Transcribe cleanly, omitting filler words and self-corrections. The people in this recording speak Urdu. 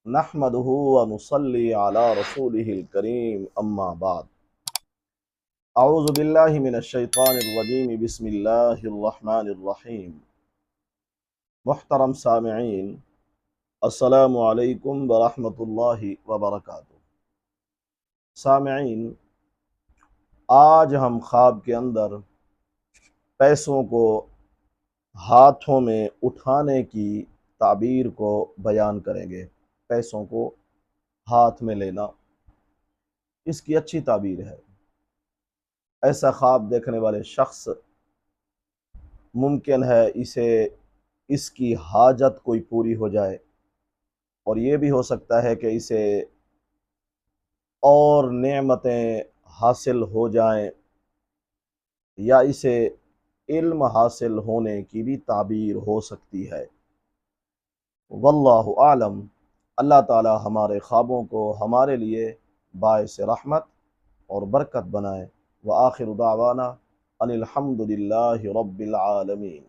نحمده ونصلي على رسوله الكريم اما بعد اعوذ باللہ من الشیطان الرجیم بسم اللہ الرحمن الرحیم محترم سامعین، السلام علیکم ورحمۃ اللہ وبرکاتہ۔ سامعین، آج ہم خواب کے اندر پیسوں کو ہاتھوں میں اٹھانے کی تعبیر کو بیان کریں گے۔ پیسوں کو ہاتھ میں لینا، اس کی اچھی تعبیر ہے۔ ایسا خواب دیکھنے والے شخص ممکن ہے اس کی حاجت کوئی پوری ہو جائے، اور یہ بھی ہو سکتا ہے کہ اسے اور نعمتیں حاصل ہو جائیں، یا اسے علم حاصل ہونے کی بھی تعبیر ہو سکتی ہے۔ واللہ عالم۔ اللہ تعالی ہمارے خوابوں کو ہمارے لیے باعث رحمت اور برکت بنائے۔ وآخر دعوانا ان الحمد للہ رب العالمین۔